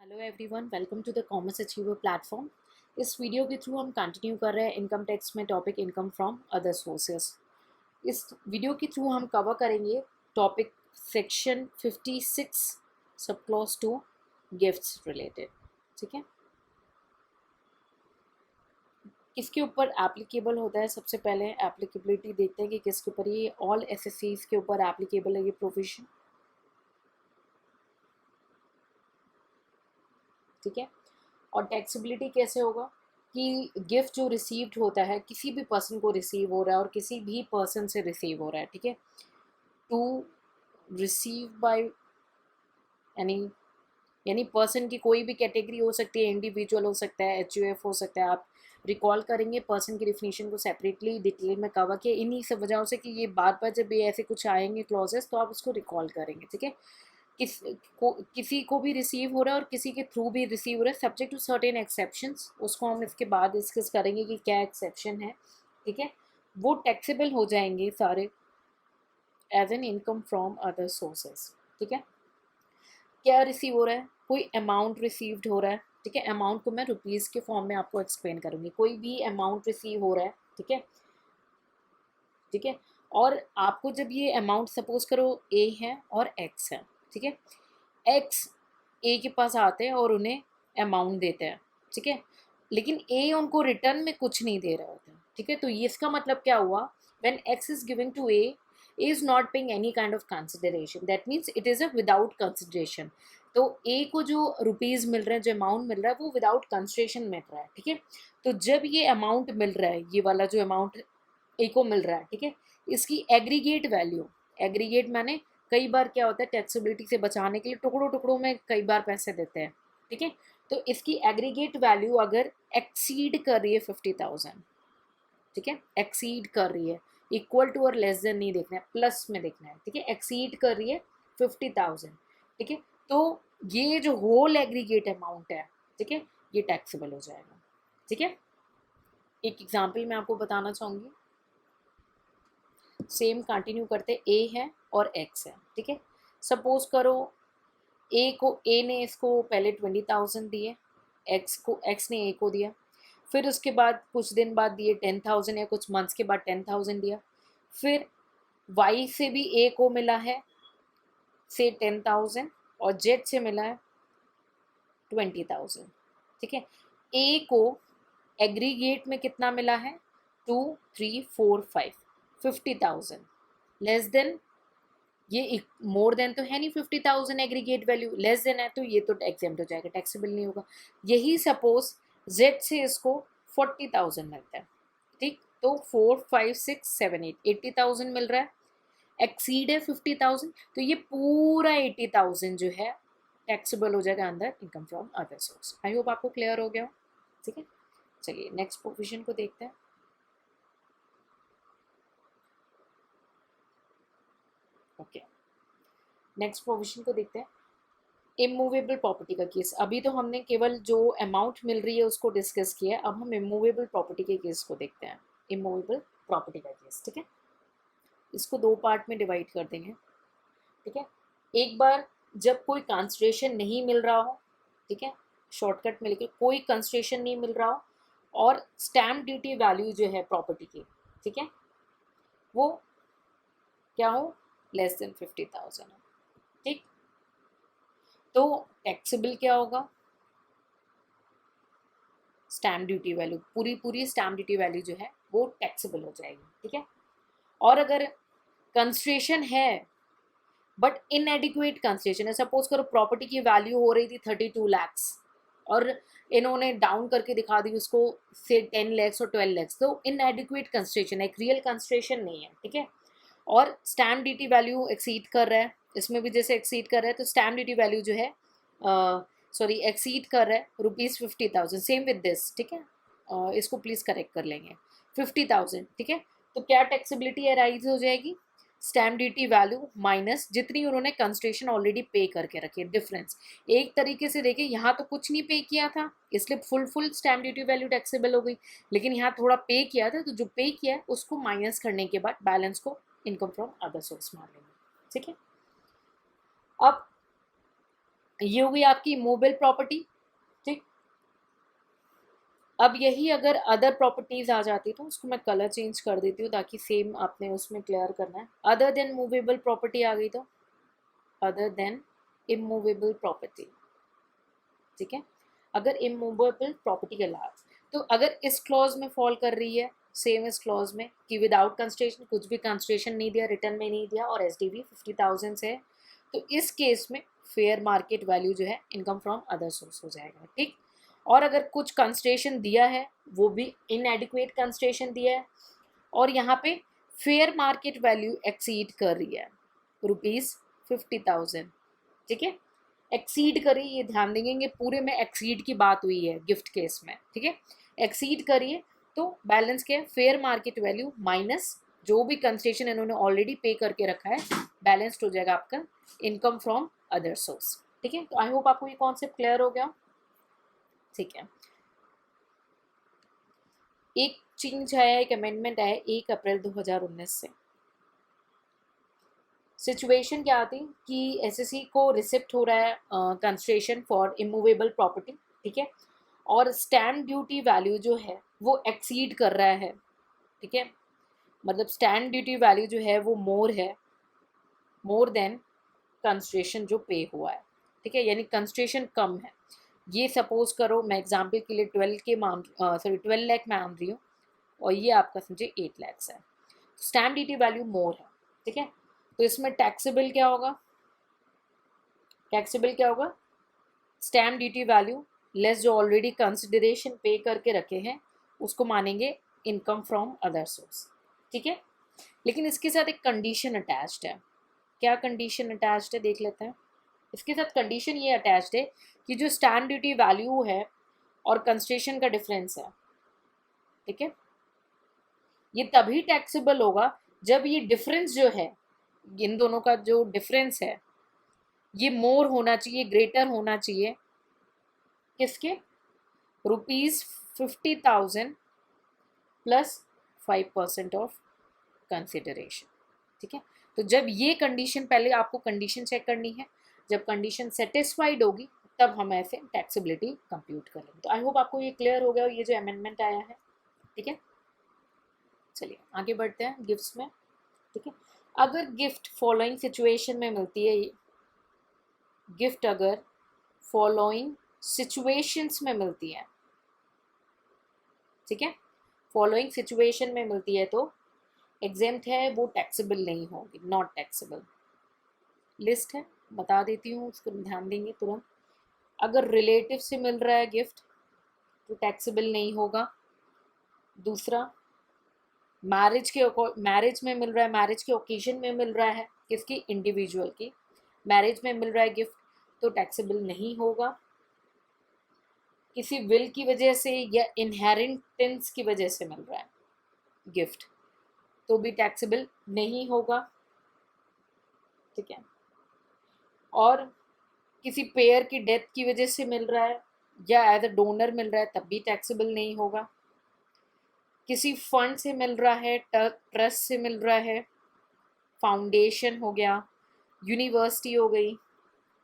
Hello everyone, welcome to the commerce achiever platform. इस video के through हम continue कर रहे हैं इनकम टैक्स में topic income from other sources. इस वीडियो के थ्रू हम कवर करेंगे topic section 56 sub clause 2 gifts related. ठीक है, किसके ऊपर एप्लीकेबल होता है? सबसे पहले एप्लीकेबिलिटी देखते हैं कि किसके ऊपर ये ऑल एसएससीज के ऊपर एप्लीकेबल है ये प्रोविजन। ठीक है, और टैक्सेबिलिटी कैसे होगा कि गिफ्ट जो रिसीव्ड होता है, किसी भी पर्सन को रिसीव हो रहा है और किसी भी पर्सन से रिसीव हो रहा है। ठीक है, टू रिसीव बाय यानी यानी पर्सन की कोई भी कैटेगरी हो सकती है, इंडिविजुअल हो सकता है, एचयूएफ हो सकता है। आप रिकॉल करेंगे पर्सन की डिफिनीशन को सेपरेटली डिटेल में कवर किया इन्हीं सब वजहों से कि ये बार बार जब ये ऐसे कुछ आएंगे क्लॉजेस तो आप उसको रिकॉल करेंगे। ठीक है, किसी को भी रिसीव हो रहा है और किसी के थ्रू भी रिसीव हो रहा है सब्जेक्ट टू सर्टेन एक्सेप्शंस। उसको हम इसके बाद डिस्कस करेंगे कि क्या एक्सेप्शन है। ठीक है, वो टैक्सेबल हो जाएंगे सारे as an income from other sources. ठीक है, क्या रिसीव हो रहा है? कोई अमाउंट रिसीव्ड हो रहा है। ठीक है, अमाउंट को मैं रुपीज़ के फॉर्म में आपको एक्सप्लेन करूँगी। कोई भी अमाउंट रिसीव हो रहा है। ठीक है, ठीक है, और आपको जब ये अमाउंट सपोज करो ए है और एक्स है। ठीक है, एक्स ए के पास आते हैं और उन्हें अमाउंट देते हैं। ठीक है, लेकिन ए उनको रिटर्न में कुछ नहीं दे रहा होता। ठीक है, तो ये इसका मतलब क्या हुआ? When X is giving to A is not paying any kind of consideration, that means it is a without consideration. तो ए को जो रुपीज़ मिल रहे हैं, जो अमाउंट मिल रहा है, वो विदाउट कंसिडरेशन मिल रहा है। ठीक है, तो जब ये अमाउंट मिल रहा है, ये वाला जो अमाउंट ए को मिल रहा है, ठीक है, इसकी एग्रीगेट वैल्यू, एग्रीगेट माने कई बार क्या होता है टैक्सेबिलिटी से बचाने के लिए टुकड़ों टुकड़ों में कई बार पैसे देते हैं। ठीक है, तो इसकी एग्रीगेट वैल्यू अगर एक्सीड कर रही है 50,000, ठीक है, एक्सीड कर रही है, इक्वल टू और लेस देन नहीं देखना है, प्लस में देखना है। ठीक है, एक्सीड कर रही है 50,000। ठीक है, तो ये जो होल एग्रीगेट अमाउंट है, ठीक है, ये टैक्सेबल हो जाएगा। ठीक है, एक एग्जाम्पल मैं आपको बताना चाहूँगी। सेम कंटिन्यू करते, ए है और एक्स है। ठीक है, सपोज करो ए ने इसको पहले 20,000 दिए, एक्स ने ए को दिया, फिर उसके बाद कुछ दिन बाद दिए 10,000 या कुछ मंथ्स के बाद 10,000 दिया। फिर वाई से भी ए को मिला है से 10,000 और जेड से मिला है 20,000। ठीक है, ए को एग्रीगेट में कितना मिला है? 2, 3, 4, 5, 50,000। लेस देन, ये मोर देन तो है नहीं 50,000 एग्रीगेट वैल्यू, लेस देन है तो ये तो एग्जेम्प्ट हो जाएगा, टैक्सेबल नहीं होगा। यही सपोज जेड से इसको 40,000 मिलता है। ठीक, तो 4, 5, 6, 7, 8, 80,000 मिल रहा है, एक्सीड है 50,000, तो ये पूरा 80,000 जो है टैक्सेबल हो जाएगा अंदर income from other source. I hope आपको क्लियर हो गया हो। ठीक है, चलिए नेक्स्ट प्रोविजन को देखते हैं। ओके, नेक्स्ट प्रोविजन को देखते हैं। इमूवेबल प्रॉपर्टी का केस। अभी तो हमने केवल जो अमाउंट मिल रही है उसको डिस्कस किया है, अब हम इमूवेबल प्रॉपर्टी के केस को देखते हैं। इमूवेबल प्रॉपर्टी का केस, ठीक है, इसको दो पार्ट में डिवाइड कर देंगे। ठीक है, एक बार जब कोई कंसिडरेशन नहीं मिल रहा हो, ठीक है, शॉर्टकट में लिखे कोई कंसिडरेशन नहीं मिल रहा हो और स्टैम्प ड्यूटी वैल्यू जो है प्रॉपर्टी की, ठीक है, वो क्या हो? लेस देन 50,000 हो। ठीक, तो टैक्सेबल क्या होगा? स्टैम्प ड्यूटी वैल्यू, पूरी पूरी स्टैम्प ड्यूटी वैल्यू जो है वो टैक्सेबल हो जाएगी। ठीक है, और अगर कंस्ट्रेशन है बट इनएडिक्वेट कंस्ट्रेशन है, सपोज करो प्रॉपर्टी की वैल्यू हो रही थी 32 lakhs और इन्होंने डाउन करके दिखा दी उसको से 10 lakhs और 12 lakhs, तो इनएडिक्वेट कंस्ट्रेशन है, एक रियल कंस्ट्रेशन नहीं है। ठीक है, और स्टैम्प ड्यूटी वैल्यू एक्सीड कर रहा है, इसमें भी जैसे एक्सीड कर रहा है तो स्टैम्प ड्यूटी वैल्यू जो है सॉरी एक्सीड कर रहा है ₹50,000, सेम विद दिस। ठीक है, इसको प्लीज़ करेक्ट कर लेंगे 50,000। ठीक है, तो क्या टैक्सेबिलिटी अराइज हो जाएगी? स्टैम्प ड्यूटी वैल्यू माइनस जितनी उन्होंने कंस्ट्रेशन ऑलरेडी पे करके रखी है, डिफरेंस। एक तरीके से देखिए, यहाँ तो कुछ नहीं पे किया था इसलिए full stamp duty value taxable हो गई, लेकिन यहाँ थोड़ा पे किया था तो जो पे किया है उसको माइनस करने के बाद बैलेंस को इनकम फ्रॉम अदर सोर्स मान लेंगे। ठीक है, अब ये हो गई आपकी इमूवेबल प्रॉपर्टी। ठीक, अब यही अगर अदर प्रॉपर्टीज आ जाती तो उसको मैं कलर चेंज कर देती हूँ ताकि सेम आपने उसमें क्लियर करना है। अदर देन मूवेबल प्रॉपर्टी आ गई तो अदर देन इमूवेबल प्रॉपर्टी। ठीक है, अगर इमूवेबल प्रॉपर्टी के अलावा, तो अगर इस क्लॉज में फॉल कर रही है, सेम इस क्लॉज में कि विदाउट कंस्ट्रेशन, कुछ भी कंस्ट्रेशन नहीं दिया, रिटर्न में नहीं दिया और एसडीवी 50,000 से है, तो इस केस में फेयर मार्केट वैल्यू जो है इनकम फ्रॉम अदर सोर्स हो जाएगा। ठीक, और अगर कुछ कंस्ट्रेशन दिया है, वो भी इनएडिक्वेट कंस्ट्रेशन दिया है और यहाँ पे फेयर मार्केट वैल्यू एक्सीड कर रही है ₹50,000। ठीक है, एक्सीड करी, ये ध्यान देंगे पूरे में एक्सीड की बात हुई है गिफ्ट केस में। ठीक है, एक्सीड करिए तो बैलेंस क्या है, फेयर मार्केट वैल्यू माइनस जो भी कंसेशन इन्होंने ऑलरेडी पे करके रखा है, बैलेंस्ड हो जाएगा आपका इनकम फ्रॉम अदर सोर्स। ठीक है, तो आई होप आपको ये कॉन्सेप्ट क्लियर हो गया। ठीक है, एक चेंज आया, एक अमेंडमेंट आया 1 अप्रैल 2019 से। सिचुएशन क्या आती कि एसएससी को रिसिप्ट हो रहा है कंस्ट्रेशन फॉर इमूवेबल प्रॉपर्टी। ठीक है, और स्टैम्प ड्यूटी वैल्यू जो है वो एक्सीड कर रहा है। ठीक है, मतलब स्टैम्प ड्यूटी वैल्यू जो है वो मोर है, मोर देन कंस्ट्रेशन जो पे हुआ है। ठीक है, यानी कंस्ट्रेशन कम है। ये सपोज करो, मैं एग्जाम्पल के लिए 12 लाख मान रही हूँ और ये आपका समझे 8 लाख है। स्टैम्प ड्यूटी वैल्यू मोर है। ठीक है, तो इसमें टैक्सेबल क्या होगा, टैक्सेबल क्या होगा, स्टैम्प ड्यूटी वैल्यू लेस जो ऑलरेडी कंसिडरेशन पे करके रखे हैं उसको मानेंगे इनकम फ्रॉम अदर सोर्स। ठीक है, लेकिन इसके साथ एक कंडीशन अटैच्ड है। क्या कंडीशन अटैच्ड है देख लेते हैं। इसके साथ कंडीशन ये अटैच्ड है कि जो स्टैम्प ड्यूटी वैल्यू है और कंस्ट्रेशन का डिफरेंस है, ठीक है, ये तभी टैक्सेबल होगा जब ये डिफरेंस जो है, इन दोनों का जो डिफरेंस है ये मोर होना चाहिए, ग्रेटर होना चाहिए किसके, ₹50,000 प्लस 5% ऑफ कंसिडरेशन। ठीक है, तो जब ये कंडीशन, पहले आपको कंडीशन चेक करनी है, जब कंडीशन सेटिस्फाइड होगी तब हम ऐसे टैक्सेबिलिटी कंप्यूट करेंगे। तो आई होप आपको ये क्लियर हो गया और ये जो अमेंडमेंट आया है। ठीक है, चलिए आगे बढ़ते हैं गिफ्ट्स में। ठीक है, अगर गिफ्ट फॉलोइंग सिचुएशन में मिलती है, गिफ्ट अगर फॉलोइंग सिचुएशंस में मिलती है, ठीक है, फॉलोइंग सिचुएशन में मिलती है तो एग्जेम्प्ट है, वो टैक्सेबल नहीं होगी, नॉट टैक्सेबल। लिस्ट है, बता देती हूँ, उसको ध्यान देंगे तुरंत। अगर रिलेटिव से मिल रहा है गिफ्ट तो टैक्सेबल नहीं होगा। दूसरा, मैरिज में मिल रहा है, मैरिज के ओकेजन में मिल रहा है, किसकी, इंडिविजुअल की, मैरिज में मिल रहा है गिफ्ट तो टैक्सेबल नहीं होगा। किसी विल की वजह से या इनहेरिटेंस की वजह से मिल रहा है गिफ्ट तो भी टैक्सेबल नहीं होगा। ठीक है, और किसी पेयर की डेथ की वजह से मिल रहा है या एज अ डोनर मिल रहा है तब भी टैक्सेबल नहीं होगा। किसी फंड से मिल रहा है, ट्रस्ट से मिल रहा है, फाउंडेशन हो गया, यूनिवर्सिटी हो गई,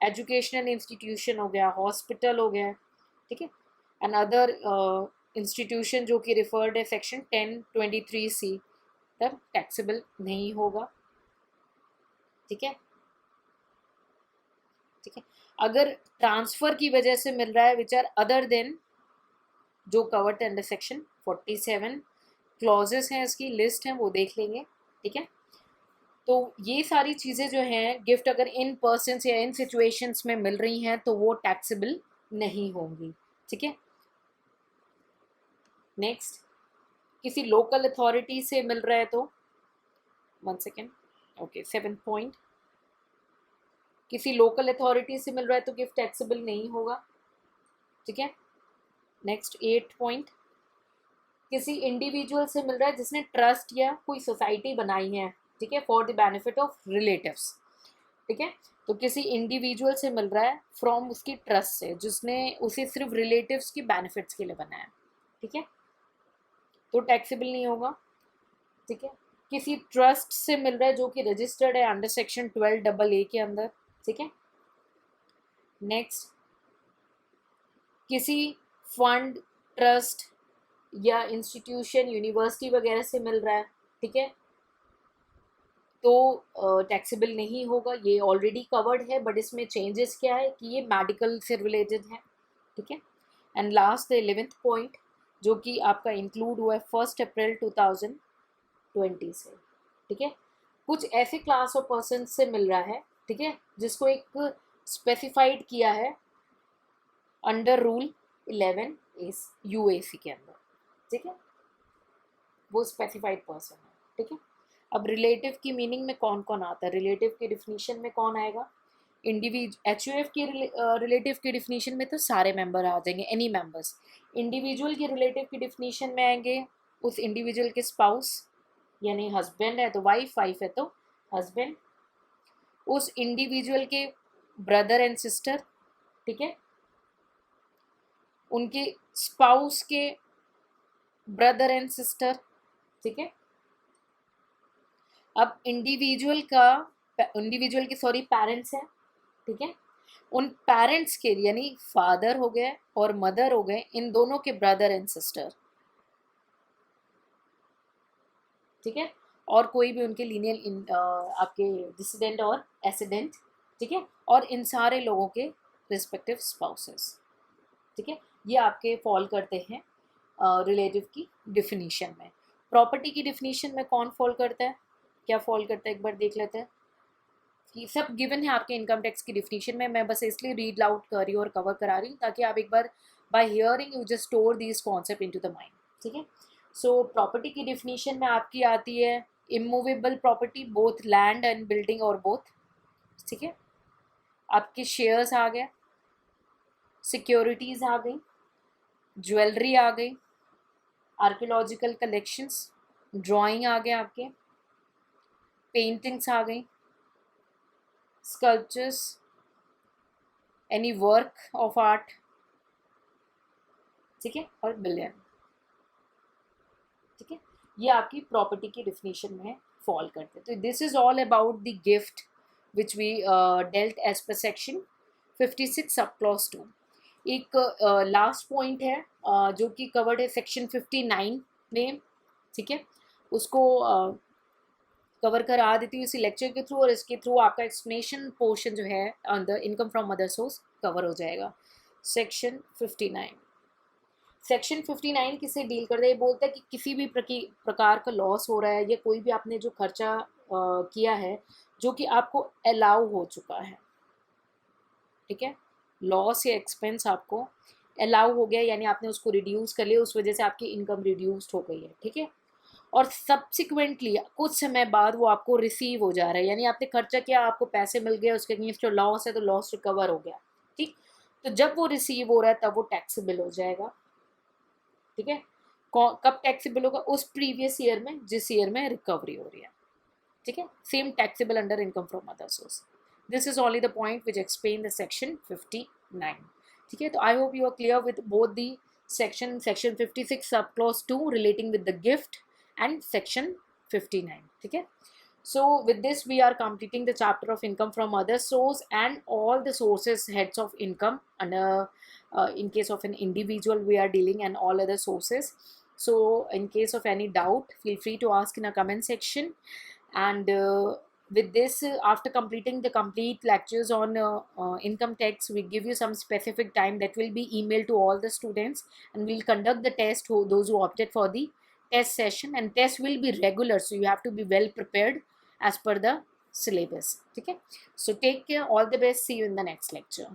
एजुकेशनल इंस्टीट्यूशन हो गया, हॉस्पिटल हो गया, ठीक है, एंड अदर इंस्टीट्यूशन जो कि रिफर्ड है सेक्शन 1023C, तब टैक्सेबल नहीं होगा। ठीक है, ठीक है, अगर ट्रांसफर की वजह से मिल रहा है विच आर अदर देन जो कवर्ड अंडर सेक्शन 47, क्लॉजेस हैं, इसकी लिस्ट है वो देख लेंगे। ठीक है, तो ये सारी चीज़ें जो हैं गिफ्ट अगर इन पर्सन या इन सिचुएशंस में मिल रही हैं तो वो टैक्सेबल नहीं होंगी। ठीक है, नेक्स्ट, किसी लोकल अथॉरिटी से मिल रहा है तो 1 सेकेंड, ओके 7 पॉइंट, किसी लोकल अथॉरिटी से मिल रहा है तो गिफ्ट टैक्सेबल नहीं होगा। ठीक है, नेक्स्ट 8 पॉइंट, किसी इंडिविजुअल से मिल रहा है जिसने ट्रस्ट या कोई सोसाइटी बनाई है, ठीक है, for the benefit of relatives. ठीक है, तो किसी इंडिविजुअल से मिल रहा है फ्रॉम उसकी ट्रस्ट से, जिसने उसे सिर्फ रिलेटिव्स की बेनिफिट्स के लिए बनाया। ठीक है, तो टैक्सेबल नहीं होगा। ठीक है, किसी ट्रस्ट से मिल रहा है जो कि रजिस्टर्ड है अंडर सेक्शन 12AA के अंदर। ठीक है, नेक्स्ट, किसी फंड, ट्रस्ट या इंस्टीट्यूशन, यूनिवर्सिटी वगैरह से मिल रहा है, ठीक है, तो टैक्सेबल नहीं होगा, ये ऑलरेडी कवर्ड है, बट इसमें चेंजेस क्या है कि ये मेडिकल से रिलेटेड है, ठीक है। And last the 11th point जो कि आपका इंक्लूड हुआ है 1 अप्रैल 2020 से, ठीक है। कुछ ऐसे क्लास ऑफ पर्सन से मिल रहा है, ठीक है, जिसको एक स्पेसिफाइड किया है अंडर रूल 11 इस यूएसी के अंदर, ठीक है, वो स्पेसिफाइड पर्सन है, ठीक है। अब रिलेटिव की मीनिंग में कौन कौन आता है, रिलेटिव की डिफिनीशन में कौन आएगा, HUF की रिलेटिव की डिफिनीशन में तो सारे मेंबर आ जाएंगे, एनी मेंबर्स। इंडिविजुअल की रिलेटिव की डिफिनीशन में आएंगे उस इंडिविजुअल के स्पाउस, यानी हस्बैंड है तो वाइफ, वाइफ है तो हस्बैंड, उस इंडिविजुअल के ब्रदर एंड सिस्टर, ठीक है, उनके स्पाउस के ब्रदर एंड सिस्टर, ठीक है। अब इंडिविजुअल के सॉरी पेरेंट्स हैं, ठीक है, उन पेरेंट्स के यानी फादर हो गए और मदर हो गए, इन दोनों के ब्रदर एंड सिस्टर, ठीक है, और कोई भी उनके लीनियर आपके डिसिडेंट और एसिडेंट, ठीक है, और इन सारे लोगों के रिस्पेक्टिव स्पाउसेस, ठीक है, ये आपके फॉल करते हैं रिलेटिव की डिफिनीशन में। प्रॉपर्टी की डिफिनीशन में कौन फॉल करता है, क्या फॉल करता है, एक बार देख लेते हैं। ये सब गिवन है आपके इनकम टैक्स की डिफिनीशन में, मैं बस इसलिए रीड आउट कर रही हूँ और कवर करा रही हूँ ताकि आप एक बार by hearing you just store this concept into the mind, ठीक है। सो प्रॉपर्टी की डिफिनीशन में आपकी आती है immovable property, both land and building और बोथ, ठीक है, आपके शेयर्स आ गए, सिक्योरिटीज आ गई, ज्वेलरी आ गई, आर्कियोलॉजिकल कलेक्शंस, ड्राइंग आ गए आपके, पेंटिंग्स आ गई, sculptures, any work of art, ठीक है, और बिलियन, ठीक है, ये आपकी प्रॉपर्टी की डिफिनीशन में फॉल करते हैं। तो this is all about the gift which we dealt as per section 56 sub clause 2। एक लास्ट पॉइंट है जो कि कवर्ड है सेक्शन 59 में, ठीक है, उसको कवर करा देती हूँ इसी लेक्चर के थ्रू, और इसके थ्रू आपका एक्सप्लेनेशन पोर्शन जो है on the income from other source cover हो जाएगा। सेक्शन 59, सेक्शन 59 किसे डील करता है, ये बोलता है कि किसी भी प्रकार का लॉस हो रहा है या कोई भी आपने जो खर्चा किया है जो कि आपको अलाउ हो चुका है, ठीक है, लॉस या एक्सपेंस आपको अलाउ हो गया, यानी आपने उसको रिड्यूस कर लिया, उस वजह से आपकी इनकम रिड्यूस्ड हो गई है, ठीक है, और सब्सिक्वेंटली कुछ समय बाद वो आपको रिसीव हो जा रहा है, यानी आपने खर्चा किया, आपको पैसे मिल गए, उसके अगेंस्ट जो लॉस है तो लॉस रिकवर हो गया, ठीक। तो जब वो रिसीव हो रहा है तब वो टैक्सेबल हो जाएगा, ठीक है। कब टैक्सेबल होगा, उस प्रीवियस ईयर में जिस ईयर में रिकवरी हो रही है, ठीक है, same taxable under income from other source. This is only the point which explain the section 59, ठीक है। तो I hope you are clear with both the section 56 sub clause 2 relating with the gift and section 59, ठीक है। So with this we are completing the chapter of income from other source and all the sources heads of income, and in case of an individual we are dealing and all other sources. So in case of any doubt feel free to ask in a comment section, and with this after completing the complete lectures on income tax, we give you some specific time that will be emailed to all the students, and we'll conduct the test who those who opted for the test session, and test will be regular, so you have to be well prepared as per the syllabus, okay. So take care, all the best, see you in the next lecture.